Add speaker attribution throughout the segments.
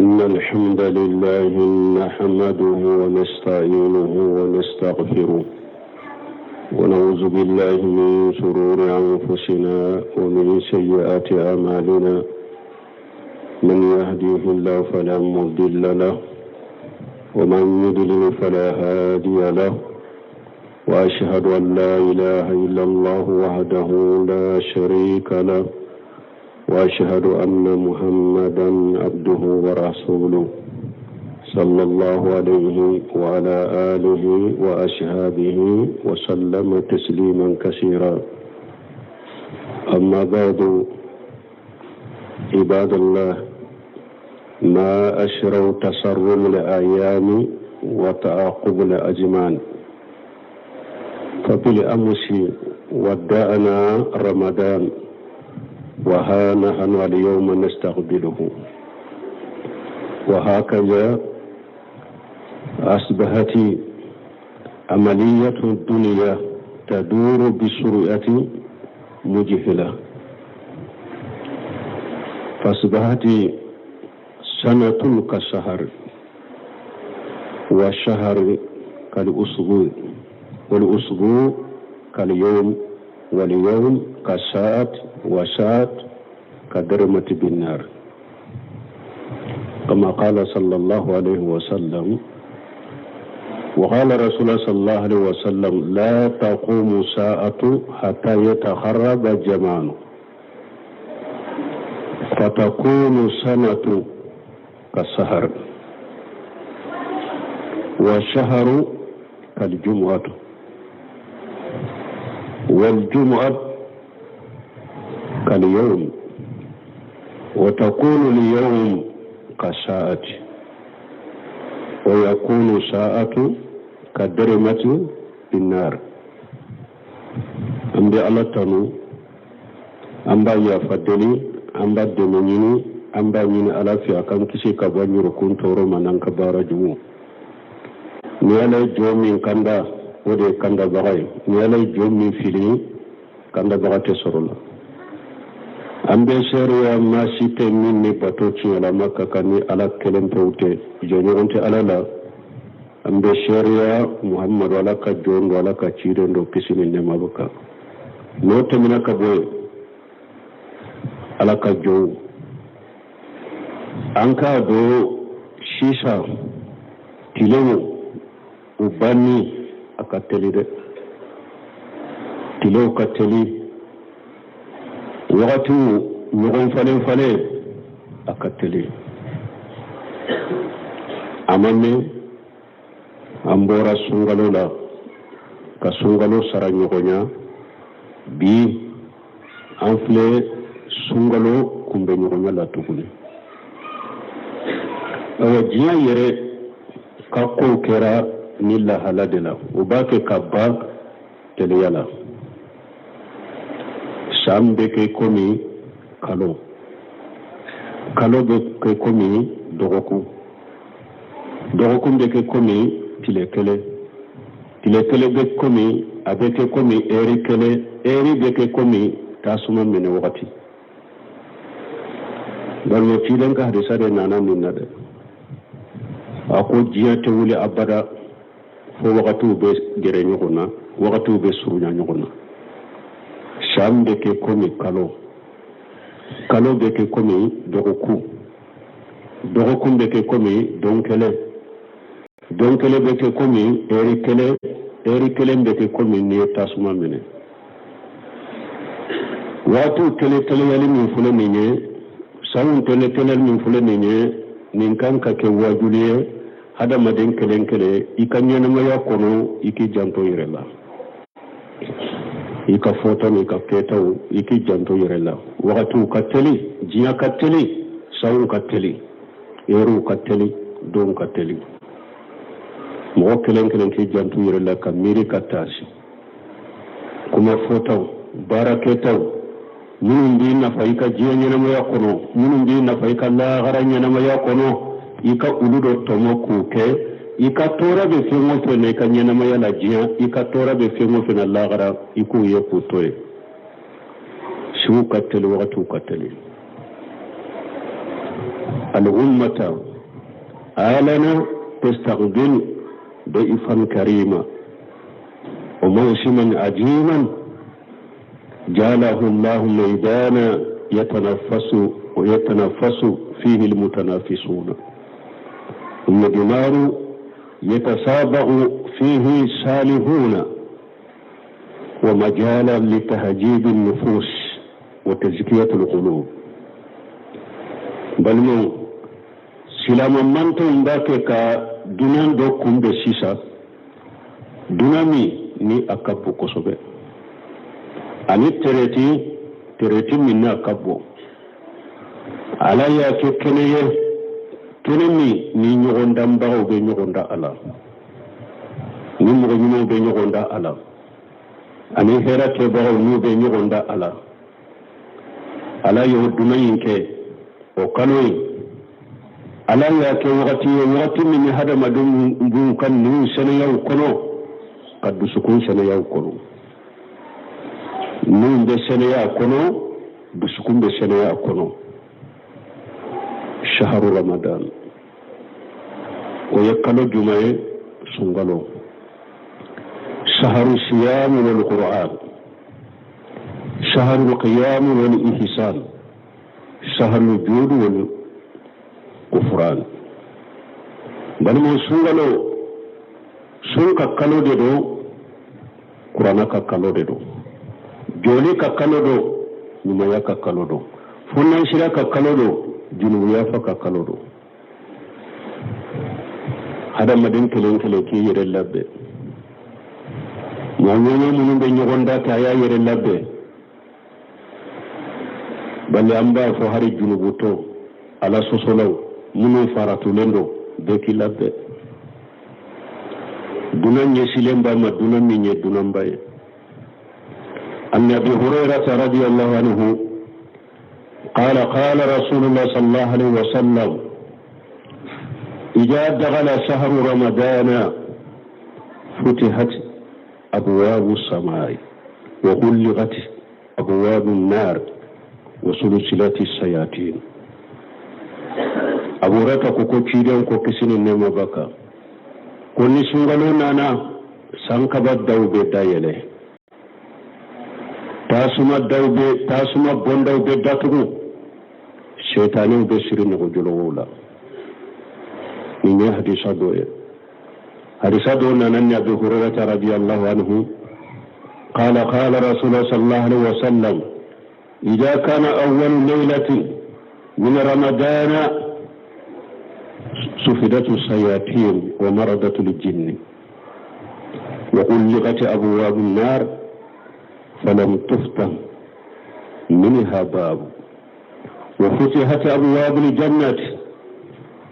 Speaker 1: إن الحمد لله نحمده ونستعينه ونستغفره ونعوذ بالله من شرور أنفسنا ومن سيئات أعمالنا. من يهديه الله فلا مضل له ومن يضلل فلا هادي له، وأشهد أن لا إله إلا الله وحده لا شريك له، وأشهد أن محمدا عبده ورسوله صلى الله عليه وعلى آله وأصحابه وسلم تسليما كثيرا. أما بعد، عباد الله، ما أشروا تسرم الأيام وتعاقب الأزمان. فبالأمس ودعنا رمضان، وها نحن اليوم نستقبله، وهكذا أصبحت عملية الدنيا تدور بسرعة مجهلة، فأصبحت سنة كالشهر، والشهر كالأسبوع، والأسبوع كاليوم، واليوم كالساعة، وساعة كدرمة بالنار، كما قال صلى الله عليه وسلم. وقال رسول الله صلى الله عليه وسلم: لا تقوم الساعة حتى يتخرب الجمال، فتكون سنة كالسهر، والشهر كالجمعة، والجمعة كاليوم، وتكون اليوم كالساعة، ويكون ساعة كالدرمة بالنار. أمبي الله تنو أمبا يفدني أمبا دمنيني أمبا من ألا في أكام كسي كباني ركون تورو منان كبارا جمو نيالي جومي كندا ودي كندا بغاي نيالي جومي فيلي كندا بغا تسرلا. Ambe sheria ma site minni batoci ala makka kani ala kelen tawte jonyoonte ala la. Ambe sheria Muhammad ala ka jondo ala ka chire ndo kisini ne mabuka no temina ka boy ala ka jow anka do shisha tilewo ubani akatelide tilewo kateli wakati ɲɔgɔn falen a ka teli. A ma mɛn an bɔra sunkalo la ka sunkalo sara ɲɔgɔnya, bi an filɛ sunkalo kunbɛ ɲɔgɔnya la tuguni. Diɲɛ yɛrɛ ka kow kɛra ni lahala de la, o b'a kɛ ka ban teliya la. San bɛ kɛ komi kalo, kalo bɛ kɛ komi dɔgɔkun, dɔgɔkun bɛ kɛ komi tile kelen, tile kelen bɛ komi a bɛ kɛ komi ɛri kelen, ɛri bɛ kɛ komi tasuma minɛ wagati. Balima cilen ka hadisa de nana nin na dɛ, a ko diɲɛ tɛ wuli abada fo wagatiw bɛ gɛrɛ ɲɔgɔn na, wagatiw bɛ surunya ɲɔgɔn na. San bɛ kɛ komi kalo, kalo bɛ kɛ komi dɔgɔkun, dɔgɔkun bɛ kɛ komi don kelen, don kelen bɛ kɛ komi ɛri kelen, ɛri kelen bɛ kɛ komi n'i ye tasuma minɛ. Waatiw tɛlɛtɛlɛyali min filɛ nin ye, sanw tɛlɛtɛlɛli min filɛ nin ye, nin kan ka kɛ wajibi ye hadamaden kelen kelen i ka ɲɛnamaya kɔnɔ i k'i janto yɛrɛ la. I ka fɔta ni ka kɛtaw i k'i janto yɛrɛ la. Wagatiw ka teli, diɲɛ ka teli, sanw ka teli, ɛriw ka teli, donw ka teli. Mɔgɔ kelen kelen k'i janto yɛrɛ la ka miiri ka taasi. Kuma fɔtaw, baara kɛtaw, minnu b'i nafa i ka diɲɛ ɲɛnamaya kɔnɔ, minnu b'i nafa i ka lahara ɲɛnamaya kɔnɔ, i ka olu dɔ tɔmɔ k'u kɛ. I ka tɔɔrɔ bɛ fɛn o fɛn na i ka ɲɛnamaya la diɲɛ, i ka tɔɔrɔ bɛ fɛn o fɛn na lahara, i k'u ye k'u to ye. Siw ka teli, wagatiw ka teli. Al-ummata آلنا تستقبل ضيفا كريما وموسما عجيما جعله الله ميدانا يتنفس فيه المتنافسون ثم دمار يتسابق فيه السالهون ومجالا لتهجيب النفوس وتزكية القلوب بل من سلام منتم باكك دنيا دوكم بسيسا دنامي ni akabbo kosobe ani tereti minna akabbo ala ya ke keneye kenemi ni nyogonda mbago be nyogonda ala ni mo nyimo be nyogonda ala ani hera ke bago ni be nyogonda ala ala yo dunayinke o kanoyi ala ya ke wakati min hada madum bu kan ni seneyaw kono قد سكون سنيا كونو نون بسنيا كونو بسكون بسنيا كونو شهر رمضان ويقلو جمعي سنغلو شهر الصيام والقرآن شهر القيام والإحسان شهر الجود والغفران بل من سنغلو سنك كالو دو Qur'ana ka kalo de do joli ka kalo do numaya ka kalo do funan shira ka kalo do junuya fa ka kalo do hada madin kelen ke yere labbe nyanya mun be nyogonda ta ya yere labbe balle amba fo hari junubu to ala sosolaw mun faratu lendo be ki labbe dunan yesilen ba ma dunan min ye dunan baye annabi hurairah radiyallahu anhu قال رسول الله صلى الله عليه وسلم إذا دخل شهر رمضان فتحت أبواب السماء وغلقت أبواب النار وسلسلت الشياطين أبو رتا كوكو تشيدان كوكو سنين نما بكا koni sungalo nana sankaba dawbe dayele tasuma bondawbe datugu shaytanu be sirin ko jolowola ni hadisa do nana ni Abu Hurairah radiyallahu anhu قال رسول الله صلى الله عليه وسلم إذا كان أول ليلة من رمضان سفدت الشياطين ومردت الجن وغلقت أبواب النار فلم تفتح منها باب وفتحت أبواب الجنة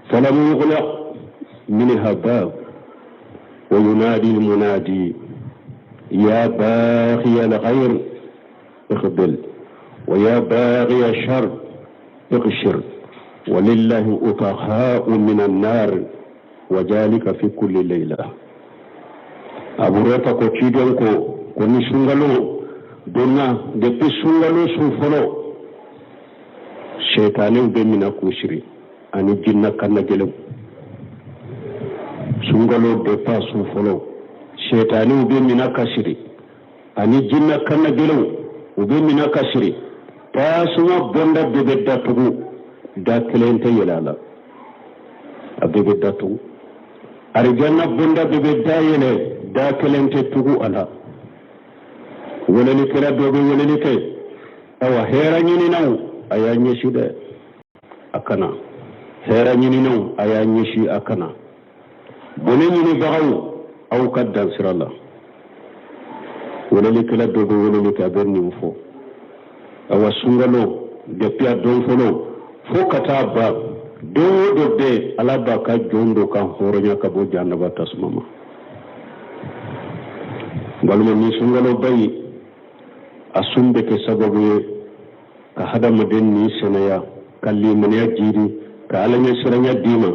Speaker 1: فلم يغلق منها باب وينادي المنادي يا باغي الخير اقبل ويا باغي الشر اقشر ولله أطهاء من النار وذلك في كل ليلة أبو ريتا كو تشيدون كو نسونغالو دونا دبي سونغالو سوفلو شيطانيو بمنا كوشري أني جنة كنا جلو سونغالو دبا سوفلو شيطانيو بمنا كشري أني جنة كنا جلو وبمنا كشري تاسما بوندا ببدا تغو da kelente yelala abebe datu arjanna bunda bebe dayele da kelente tugu ala wala ni kala dobe wala ni kay awa hera nyini naw aya nyeshi de akana hera nyini naw aya nyeshi akana bone nyini bagaw aw kaddan sirala wala ni kala dobe wala ni ka berni mfo awa sungalo depuis don folo fokata ba do be alaba ka jondo kan horonya ka bo jannaba tasmama balma ni sungalo bayi asumbe ke sababu ka hada maden ni senaya kalli man ya jiri ka alanya siranya dima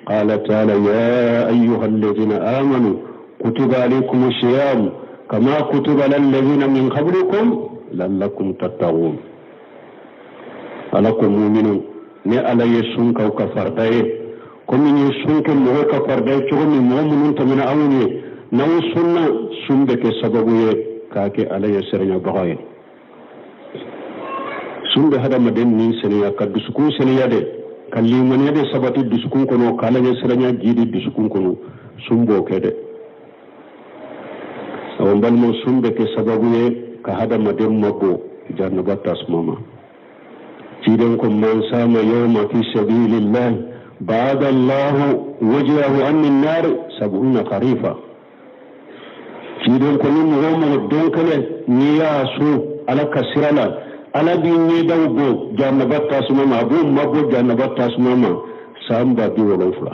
Speaker 1: qala ta'ala ya ayyuhal ladina amanu kutiba alaykumus siyam kama kutiba alal ladina min qablikum lallakum tattaqun alakum mu'minun ne ala yesun ka fardaye komi ni sunke mo ka farda chomi mo mun tamina awni naw sunna sumbe ke sababu ye kake alaya serenya bagaye sumbe hada maden ni sene ka dusukun sene yade kalli man yade sabati dusukun kono kala ya serenya jidi dusukun kono sumbo kede awon ban mo sumbe ke sababu ye ka hada maden mabbo jannaba tasmama ciden ko man sama yawma fi sabilillah ba'da Allah wajhahu an an-nar 70 kharifa ciden ko ni mo don kale ni ya so ala kasirala ala bi ni dawgo jannaba tasmama abu mabbo jannaba tasmama samba bi wala fula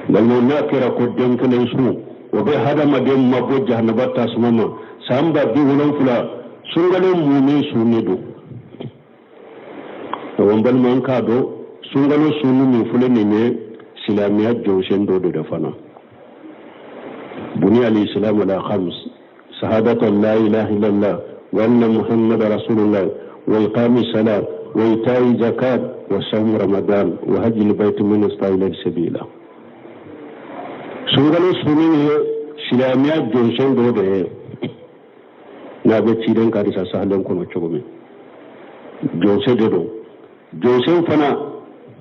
Speaker 1: lalu nakira ko don kale su wa bi hada maden mabbo jannaba tasmama samba bi wala fula sungale mu'min sunido wambal man kado sungalo sunu min fule ne silamiya jawshen do da fana buni al-islam ala khams shahadatu la ilaha illallah wa anna muhammadar rasulullah wa iqami salat wa ita'i zakat wa sawm ramadan wa hajj al-bayt min ista'ila sabila sungalo sunu ne silamiya jawshen do da na be cidan ka da sahalan kono chogomi jawse do جوسين فنا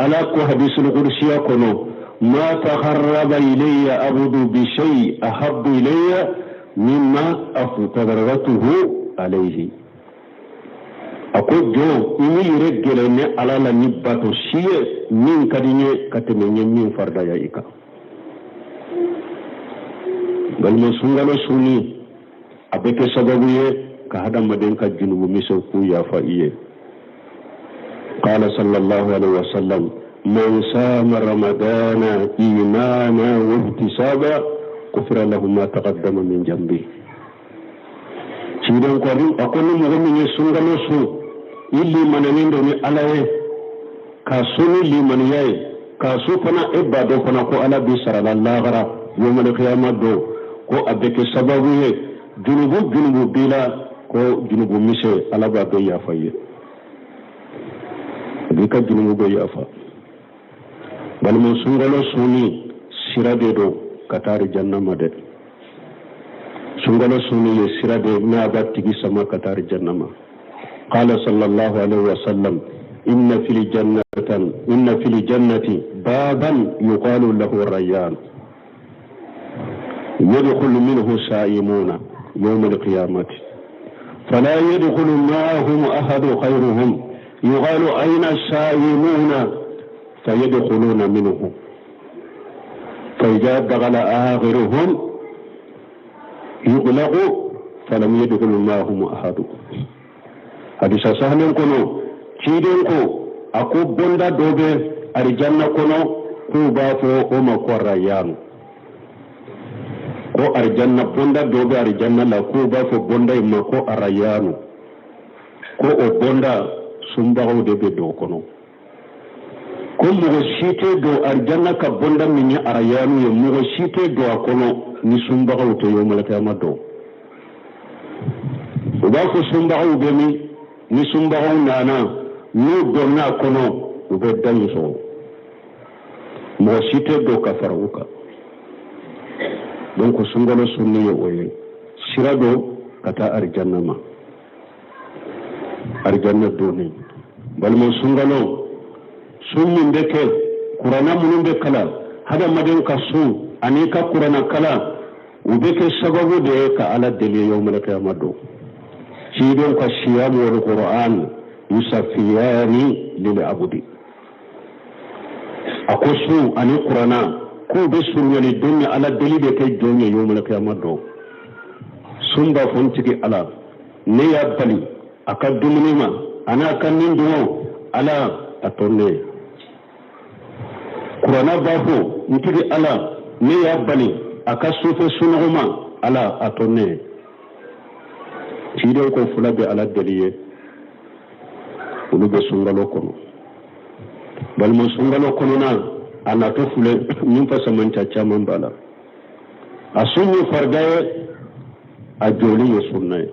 Speaker 1: ألاكو حديث القدسية كنو ما تقرب إلي أبد بشيء أحب إلي مما أفتدرته عليه أقول جو إني رجلني على لنباتو شيء من كدني كتمني من فردا يايكا بل مسونغالو سوني أبك سببيه كهذا مدين كجنوب ميسو كويا فايه قال صلى الله عليه وسلم من صام رمضان إيمانا واحتسابا غفر له ما تقدم من ذنبه سيدنا قرين أقول مغمي سنغلو سو إلي من نندوني عليه كاسوني لي من ياي كاسو فنا إبادو فنا كو على بسر الله غرا يوم القيامة دو كو أبك سببه جنوب بلا كو جنوب ميسي على بابي يافايه bika junubu be yafa bal mo sungalo suni sirade do katari jannama de sungalo suni ye sirade na batigi sama katari jannama qala sallallahu alaihi wasallam inna fil jannati baban yuqalu lahu rayyan يدخل منه سائمون يوم القيامة فلا يدخل معهم أحد خيرهم يقال أين السائمون فيدخلون منه فإذا دخل آخرهم يغلق فلم يدخل معهم أحد حديث سهل كنو كيدن كو أكو بندا دوبه أرجانا كنو كو بافو أما كوريان كو أرجانا بندا دوبه أرجانا لا كو بافو بندا إما كو أريانو كو بندا sumbaxaw de be do kono ko mogo site do arjanna ka bonda min arayanu ye mogo site do a kono ni sumbaxaw to yomal qiyamah do o ba ko sumbaxaw be mi ni sumbaxaw nana no donna kono o be dani so mogo site do ka faruka donc sungalo sunni ye oye sirado kata arjanna ma arjanna doni balmo sungalo sunnin beke qur'ana munun be kala hada maden ka su ani ka qur'ana kala ubeke sababu de ka ala deli yawmal qiyamah do sidon ka siyam wal qur'an yusafiyani lil abdi akosu ani qur'ana ko be sunyani dunya ala deli de kay jonya yawmal qiyamah do sumba fontiki ala ne ya bali aka dumunima ana kan nin duwo ala atonne qur'ana bafo ntigi ala ne ya bali aka sufe sunuma ala atonne tido ko fulabe ala daliye ulube sungalo kono bal mo sungalo kono na ana to fule min fa samanta chaman bala asunni fargaye a joli sunnaye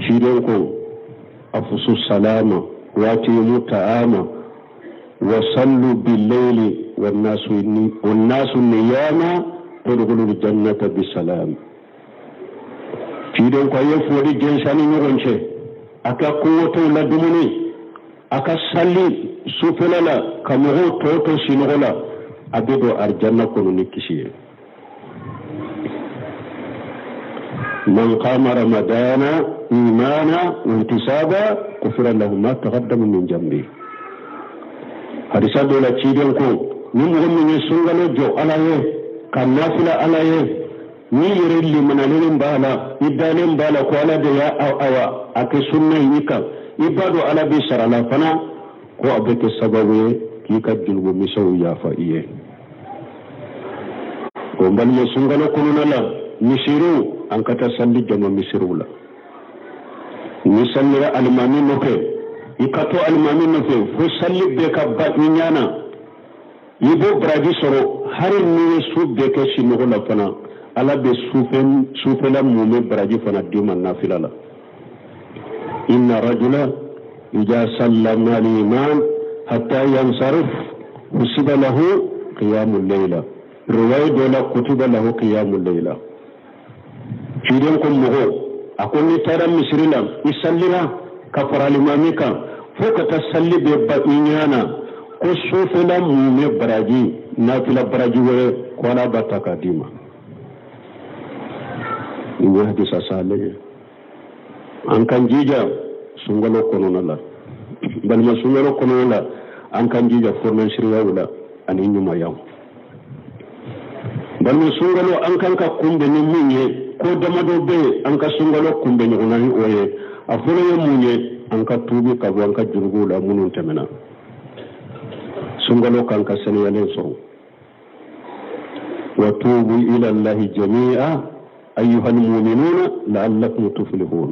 Speaker 1: shirin ko afusu salama wati muta'ama وصلوا بالليل والناس نيام ادخلوا الجنة بسلام في دون كو يفودي جنساني نغنشي أكا قوة لدمني أكا صلي سوفللا كمغو توتو سينغلا أبدو أرجنة كنو نكشي من قام رمضان إيمانا واحتسابا غفر له ما تقدم من ذنبه hadisa dola ciden ko ni mo min sungalo jo alaye kan nafila alaye ni yirelli manalin bala idalen bala ko ala de ya awa ake sunna yika ibadu ala bi sarala fana ko abeke sababu ki ka julgo misaw ya fa iye ko mbal mo sungalo ko nala misiru an kata salli jama misiru la ni sallira almami no fe ikato almami no fe fo salli be ka ba nyana yibo braji soro hari ni subbe ke sino la fana ala be sufela mume braji fana dima nafila la inna rajula idha sallama al-iman hatta yansarif usiba lahu qiyamul layla riwaya dola kutiba lahu qiyamul layla fiden ko mo akoni tara misrila isallira kafara limamika foka tasalli be ba'inyana ko sufela mume baraji nafila baraji wore ko ala bataka dima ni hadisa sale an kan jija sungalo kono la balma sungalo kono la an kan jija formen shirya wala ani nyuma yaw balma sungalo an kan ka kumbe ni munye ko damado be an ka sungalo kumbe ni onani oye afolo ye munye an ka tubi ka an ka jurgu la munun temena sungalo kan ka seniyalen so wa tubu ila allahi jami'a أيها المؤمنون لعلكم تفلحون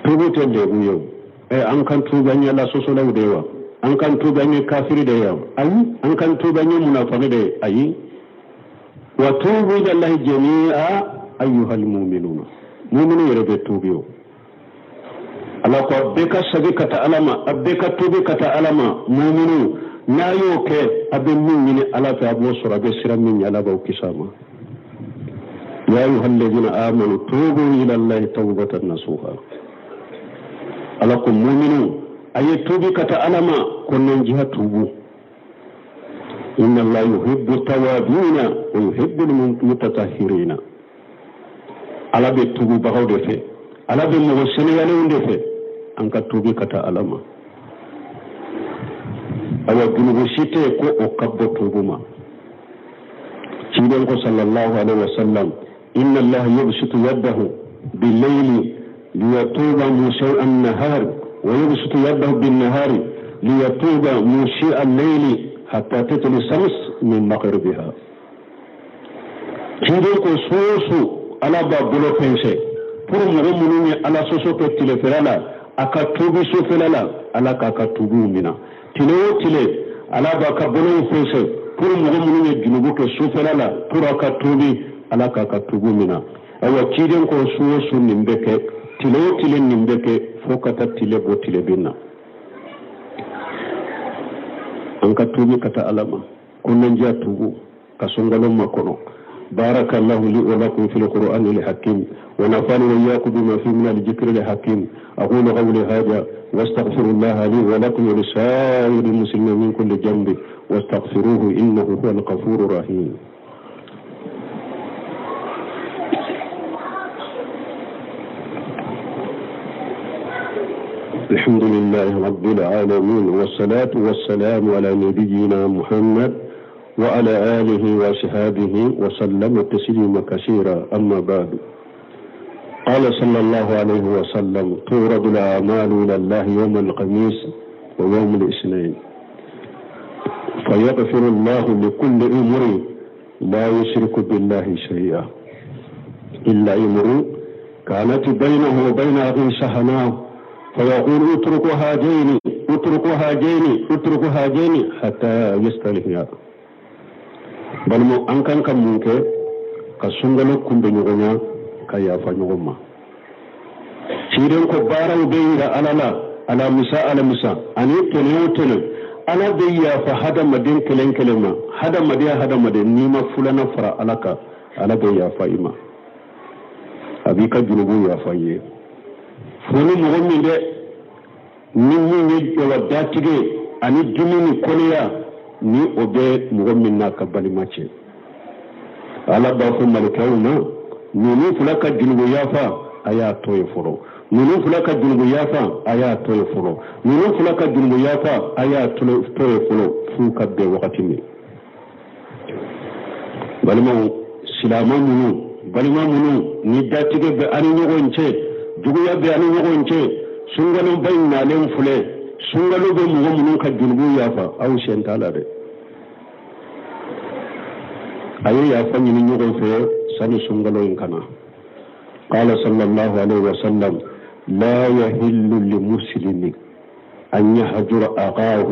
Speaker 1: tubu tende buyo an kan tubanya la sosolo dewa an kan tubanya kafiri da yawa ayi an kan tubanya munafiki da ayi wa tubu ila allahi jami'a ayyuhal mu'minun mu'minu yarbe tubiyo ala ko beka sabi kata alama abeka tubi kata alama mu'minu nayo ke abin mu'mini ala fa abo sura be siram min yala ba kisama يا أيها الذين آمنوا توبوا إلى الله توبة نصوحا ألكم مؤمنون أي توبي كتألما كنا نجها توبوا إن الله يحب التوابين ويحب المتطهرين على بتوبوا بغو دفع على بمغسل يلون دفع أنك توبي كتألما أو جنوب سيتي كو أقب توبما سيدنا صلى الله عليه وسلم إن الله يبسط يده بالليل ليتوب مسيء النهار ويبسط يده بالنهار ليتوب مسيء الليل حتى تطلع الشمس من مغربها. كيدوكو سوسو على بابلو فنسي pour مغموني على سوسو كتلفلالا أكتوبي سوفلالا على كاكتوبي منا تلو تلي على بابلو فنسي pour مغموني جنوبو كسوفلالا pour أكتوبي ala ka tubu mina awa kiden ko suwo nimbeke tile nimbeke fokata tile bo tile binna an ka tubi kata alama kunnan ja tubu ka songalon makono barakallahu li wa lakum fil qur'ani al hakim wa nafani wa iyyakum bima fi min al dhikri al hakim aqulu qawli hadha wastaghfirullah li wa lakum wa lisa'iril muslimin min kulli dhanbi wastaghfiruhu innahu huwal ghafurur rahim. الحمد لله رب العالمين والصلاة والسلام على نبينا محمد وعلى آله وصحبه وسلم تسليما كثيرا أما بعد قال صلى الله عليه وسلم تورد الأعمال إلى الله يوم الخميس ويوم الاثنين فيغفر الله لكل أمر لا يشرك بالله شيئا إلا أمر كانت بينه وبين أخيه شحناء فيقول اتركوا هاجين حتى يستلهيا بل مو أنكن كم منك كسنغلو كم بنيغنا كيافا نغما سيرين كبارا بينغا على مساء أني تنيوتن ala be yafa hadamaden kelen kelen ma hadamaden n'i ma fulana fara ala kan ala be yafa i ma a b'i ka junubu yafa i ye foni mɔgɔ min dɛ ni min ye datigɛ ani dimi ni kɔnɔya ni o bɛ mɔgɔ min n'a ka balima cɛ ala b'a fɔ malikɛw ma ninnu fila ka junubu yafa a y'a to ye fɔlɔ ninnu fila ka junubu yafa a y'a to ye fɔlɔ ninnu fila ka junubu yafa a y'a to ye fɔlɔ f'u ka bɛn wagati min balimaw silama minnu ni datigɛ bɛ ani ɲɔgɔn cɛ juguya bɛ ani ɲɔgɔn cɛ sunkaloba in nalen filɛ sunkalo bɛ mɔgɔ minnu ka junubu yafa aw sɛn t'a la dɛ a ye yafa ɲini ɲɔgɔn fɛ sani sunkalo in kana قال صلى الله عليه وسلم لا يحل لمسلم أن يهجر أخاه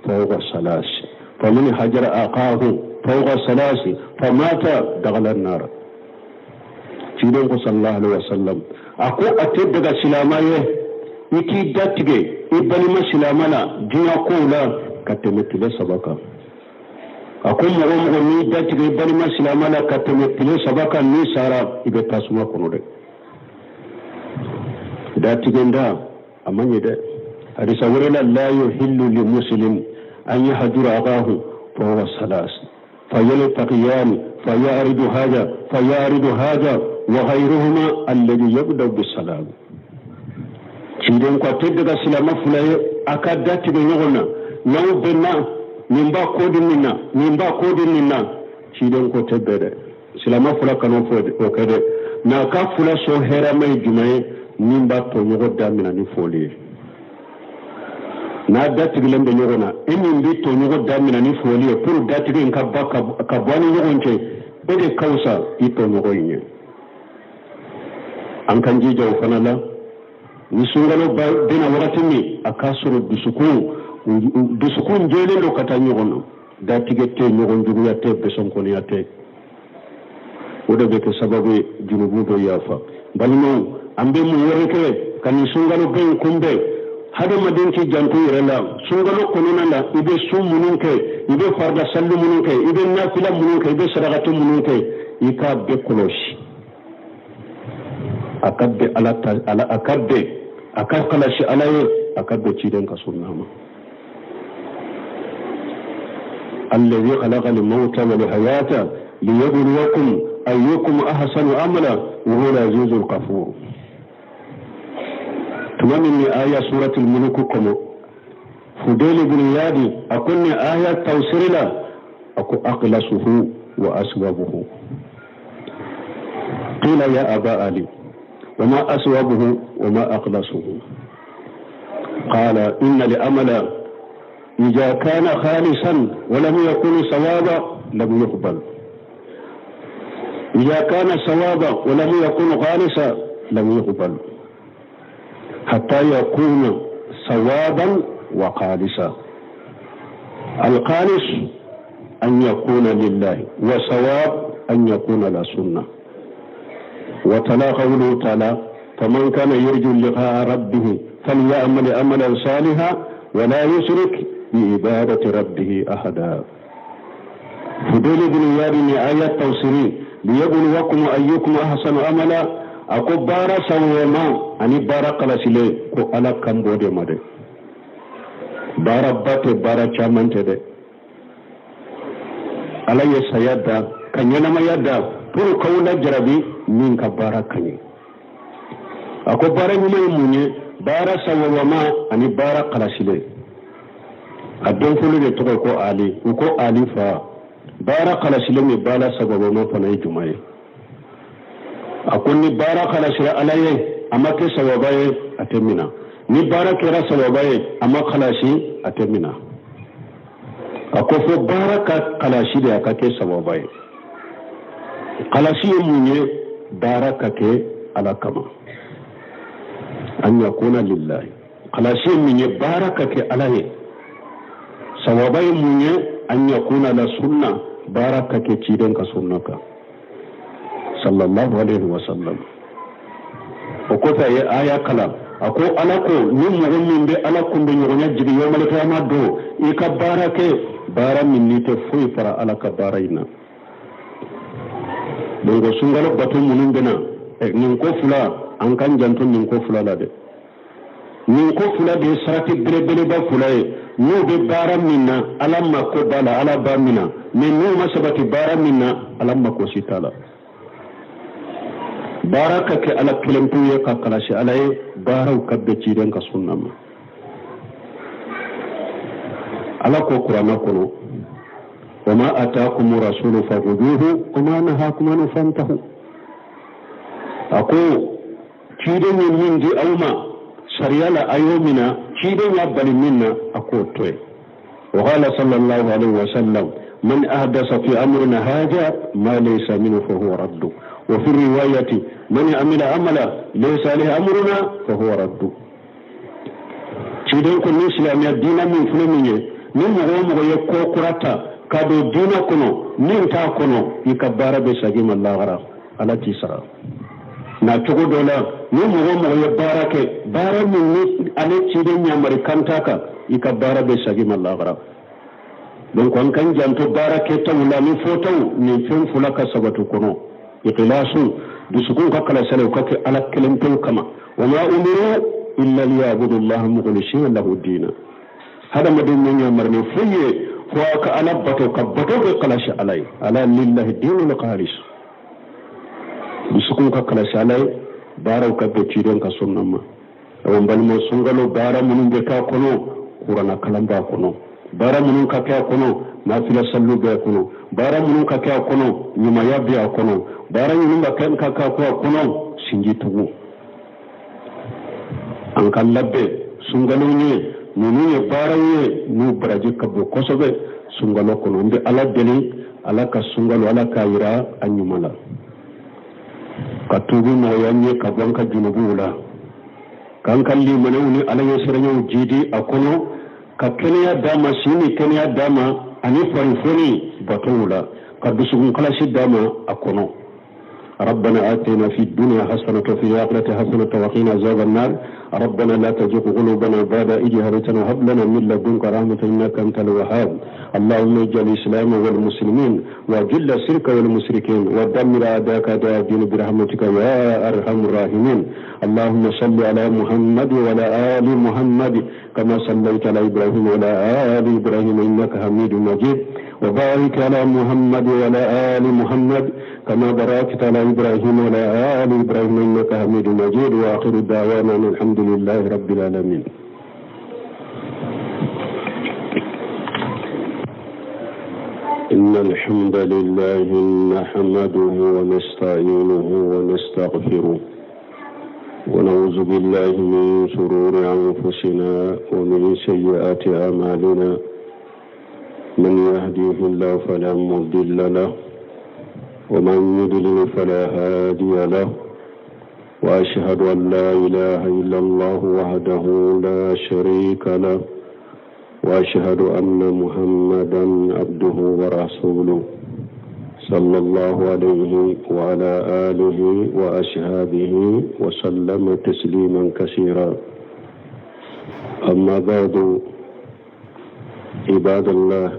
Speaker 1: فوق ثلاث فمن هجر أخاه فوق ثلاث فمات دخل النار تيدون صلى الله عليه وسلم أكو أتبدأ سلامايه إكي داتجي إبني ما سلامنا جنا قولا كتمثل سبكا أكو مغمغ مي داتجي إبني ما سلامنا كتمثل سبكا ني سارا إبه تاسما كنود داتجي دا أماني دا حديث ورلا لا يحل لمسلم أن يهجر أخاه فهو ثلاث فيلتقيان فيعرض هذا وغيرهما الذي يبدأ بالسلام سيدنا قتدك سلام فلاي أكادت بنغنا نو بنا نمبا كود منا سيدنا قتدك سلام فلا كانوا وكذا ناكا فلا سوهرا ما يجمعي نمبا تنغو دامنا نفولي na datigile mbe ɲɔgɔn na e min bɛ tɔɲɔgɔn daminɛ ni foli ye pour datigɛ in ka bɔ ni ɲɔgɔn cɛ e de ka fisa i tɔɲɔgɔn in ye an kan jija o fana la ni sunkalo bɛna wagati min a k'a sɔrɔ dusukun jɛlen don ka taa ɲɔgɔn na datigɛ tɛ ɲɔgɔn juguya tɛ bɛsɔnkɔniya tɛ o de bɛ kɛ sababu ye junubu dɔ yafa balimaw an bɛ mun wɛrɛ kɛ ka nin sunkalo bɛ in kunbɛn hadamaden ki janto yɛrɛ la sunkalo kɔnɔna la i bɛ sun minnu kɛ i bɛ farida salli minnu kɛ i bɛ nafila minnu kɛ i bɛ sarakati minnu kɛ i k'a bɛɛ kɔlɔsi a ka bɛn ala ta a ka bɛn a ka kɔlɔsi ala ye a ka bɛn ciden ka sunna ma الذي خلق الموت والحياة ليبلوكم أيكم أحسن عملا وهو العزيز الغفور تمامني آية سورة الملك كم فضيل بن يادي أكون آية توسر لا أكو أقلصه وأسبابه قيل يا أبا علي وما أسبابه وما أقلصه قال إن الأمل إذا كان خالصا ولم يكن صوابا لم يقبل إذا كان صوابا ولم يكن خالصا لم يقبل حتى يكون صوابا وخالصا الخالص أن يكون لله وصواب أن يكون للسنة وتلا قوله تعالى فمن كان يرجو لقاء ربه فليعمل عملا صالحا ولا يشرك بعبادة ربه أحدا فضيل بن ياد آية توسيري ليبلوكم أيكم أحسن عملا أكو بارا سوما أني بارا قلسلي كو ألا كمبودي مدي بارا باتي بارا چامن تدي ألا يسيادا كنينا ما يادا پورو كولا جربي من كبارا كني أكو بارا نمي بارا سوما أني بارا قلسلي أدون فلو يتوقع كو آلي وكو آلي فا بارا قلسلي مي بالا سوما فنأي جمعي أكون نبارا خلاص عليه أما كسبابه أتمنى نبارا كرا سبابه أما خلاصي أتمنى أكون بارا خلاصي ده أكاك سبابه خلاصي مني بارا كاك على كما أن يكون لله خلاصي مني بارا كاك عليه سبابه مني أن يكون للسنة بارا كاك تيرن كسنة صلى الله عليه وسلم وكفى آية كلام ako alako ni mogon min be ala kunde ñogoña jigi yomal kiyama do i ka baara ke baara min ni te foyi fara ala ka baara ina donc sungalo bato munun bena nin ko fula an kan janto nin ko fula la de nin ko fula de sarati belebele ba fula ye n'o be baara min na ala mako b'a la ala b'a min na mais n'o ma sabati baara min na ala mako si t'a la baara ka kɛ ala kelen pewu ye ka kalasi ala ye baaraw ka bɛn ciden ka sunna ma ala ko kuranɛ kɔnɔ wa ma ataakum rasulu fakhudhuhu wa ma nahakum anhu fantahu a ko ciden ye min di aw ma sariya la a y'o mina ciden y'a bali min na a k'o to ye wa qala sallallahu alaihi wa sallam man ahdasa fi amrina hadha ma laysa minhu fa huwa raddu وفي الرواية من عمل عملا ليس عليه أمرنا فهو رد تيدن كن الإسلام الدين من فلمية من مغوم ويكو قرطة كادو دين كنو من تا كنو يكبار بسجيم الله غرا على تسرى ناتوكو دولا من مغوم ويبارك بارا من على تيدن يامري كانتاكا يكبار بسجيم الله غرا donc on kan janto barake tawla mi fotaw ni fen fulaka sabatu kono ikhlasu dusukun ka kala sala ka ke ala kelempen kama wama umiru illa liyabudu allah mukhlishina lahu dina hada madin nya marne fuye ko ka ala bato ka bato ko kala sha alai ala lillahi dinul khalis dusukun ka kala sala baraw ka be cidon ka sunnama o balmo sungalo bara munun be ka kono qur'ana kalamba kono bara munun ka ka kono nafila sallu be kono bara munun ka ka kono nyuma ya be kono bara munun ka kan ka ka kono sinji tugu an kan labbe sungalo ni nunu ye bara ye nu baraji ka bo kosobe sungalo kono mbe ala deli ala ka sungalo ala ka ira anyumala ka tugu no yanye ka banka junubula kan kalli manewni ala yesranyo jidi akono ka kenya dama sini kenya dama ani farifoni batula ka dusugun kalasi dama akono ربنا آتنا في الدنيا حسنة وفي الآخرة حسنة وقنا عذاب النار ربنا لا تزغ قلوبنا بعد إذ هديتنا وهب لنا من لدنك رحمة إنك أنت الوهاب اللهم اجعل الإسلام والمسلمين وأذل الشرك والمشركين ودمر أعداءك أعداء الدين برحمتك يا أرحم الراحمين اللهم صل على محمد وعلى آل محمد كما صليت على إبراهيم وعلى آل إبراهيم إنك حميد مجيد وبارك على محمد وعلى آل محمد كما باركت على إبراهيم وعلى آل إبراهيم إنك حميد مجيد وآخر دعوانا الحمد لله رب العالمين. إن الحمد لله نحمده ونستعينه ونستغفره ونعوذ بالله من شرور أنفسنا ومن سيئات أعمالنا من يهديه الله فلا مضل له ومن يضلل فلا هادي له وأشهد أن لا إله إلا الله وحده لا شريك له وأشهد أن محمدا عبده ورسوله صلى الله عليه وعلى آله وأصحابه وسلم تسليما كثيرا أما بعد عباد الله